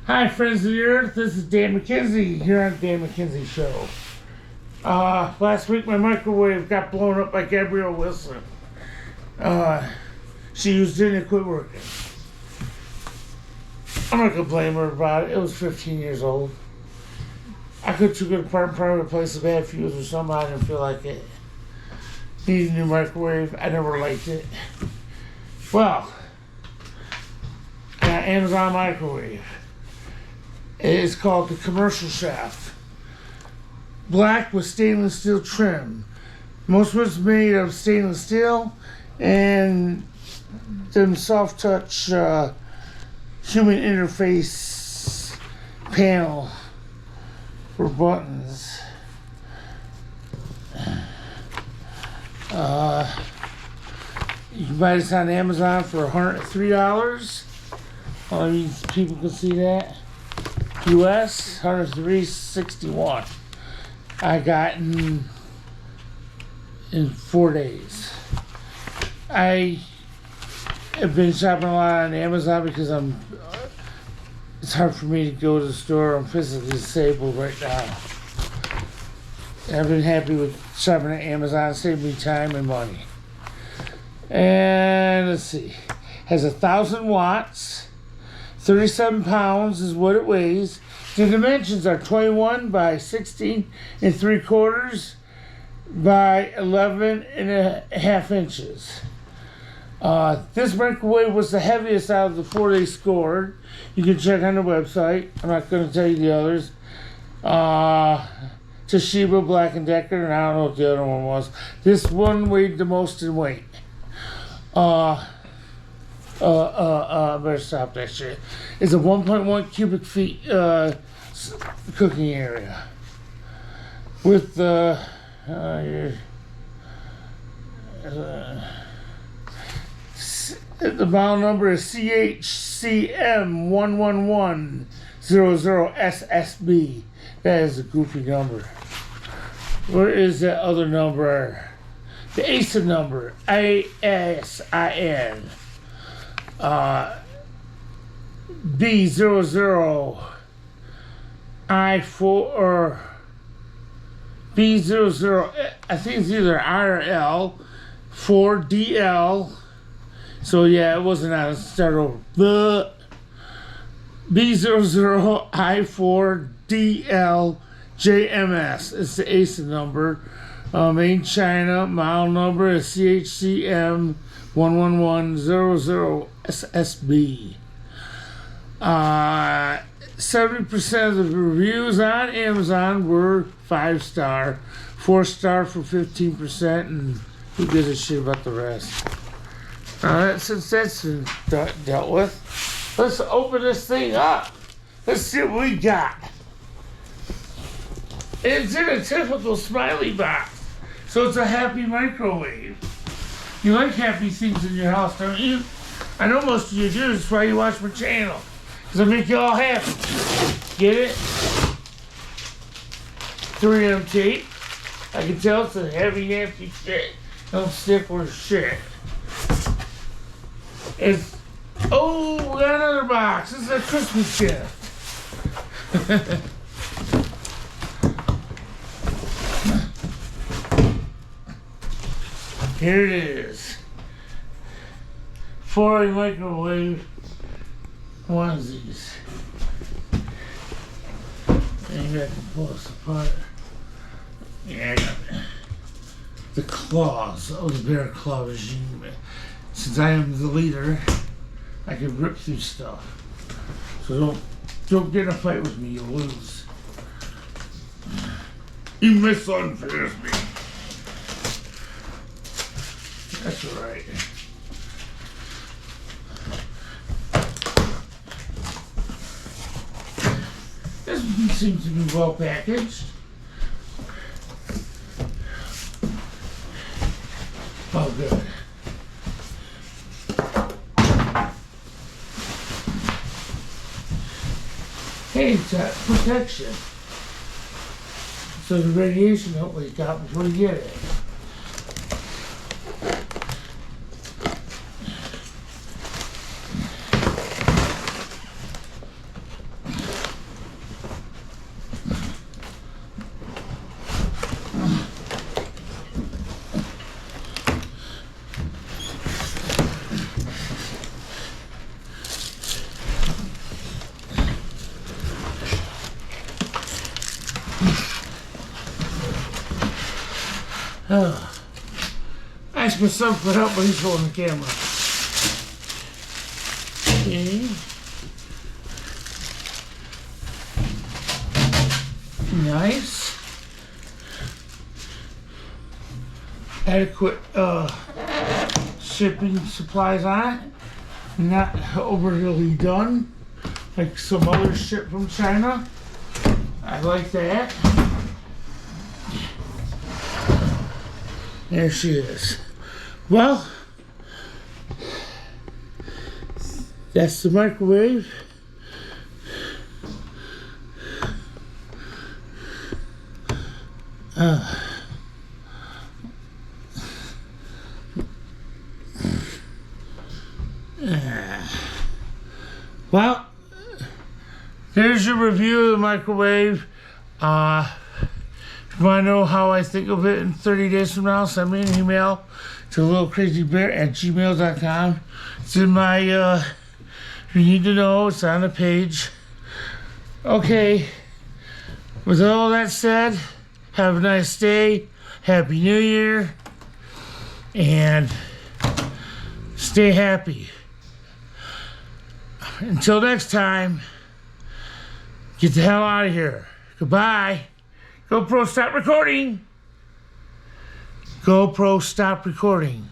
Hi, friends of the earth. This is Dan McKenzie here on Dan McKenzie Show. Last week my microwave got blown up by Gabrielle Wilson. She used it and it quit working. I'm not gonna blame her about it. It was 15 years old. I could took it apart and probably replace a bad fuse or something. I didn't feel like it. Needed a new microwave. I never liked it. Well, got Amazon microwave. It is called the Commercial Chef. Black with stainless steel trim. Most of it's made of stainless steel and them soft touch human interface panel for buttons. You can buy this on Amazon for $103. People can see that. US $103.61. I got in 4 days. I have been shopping a lot on Amazon because it's hard for me to go to the store. I'm physically disabled right now. I've been happy with shopping at Amazon, saving me time and money. And let's see, has 1,000 watts, 37 pounds is what it weighs. The dimensions are 21 by 16 and 3/4 by 11 and a half inches. This microwave was the heaviest out of the 4 they scored. You can check on the website. I'm not going to tell you the others. Toshiba, Black & Decker, and I don't know what the other one was. This one weighed the most in weight. Better stop that shit. It's a 1.1 cubic feet cooking area. With the model number is CHCM11100SSB. That is a goofy number. Where is that other number? The ASIN number. ASIN. B00I4 or B00, I think it's either I or L, 4DL. So yeah, it wasn't on a start over. B00I4DLJMS. It's the ASIN number. Made in China. Model number is CHCM11100SSB. 70% of the reviews on Amazon were 5-star, 4-star for 15%, and who gives a shit about the rest? Since that's been dealt with, let's open this thing up. Let's see what we got. It's in a typical smiley box, so it's a happy microwave. You like happy things in your house, don't you? I know most of you do. That's why you watch my channel, because I make you all happy. Get it? 3M tape. I can tell it's a heavy, hefty shit. Don't stick with shit. It's, oh, we got another box. This is a Christmas gift. Here it is. 4 microwave onesies. Maybe I can pull this apart. Yeah, I got it. The claws of the bear claw regime. Since I am the leader, I can rip through stuff. So don't get in a fight with me, you'll lose. You misunderstood me. That's alright. This seems to be well packaged. Oh, good. Hey, it's got protection. So the radiation don't leak out before you get it. I asked my son for help, but he's holding the camera. Okay. Nice. Adequate shipping supplies on it. Not overly done like some other ship from China. I like that. There she is. Well, that's the microwave. Well, there's your review of the microwave. If you want to know how I think of it in 30 days from now, send me an email to littlecrazybear@gmail.com. It's in my, if you need to know, it's on the page. Okay, with all that said, have a nice day, Happy New Year, and stay happy. Until next time, get the hell out of here. Goodbye. GoPro, stop recording. GoPro, stop recording.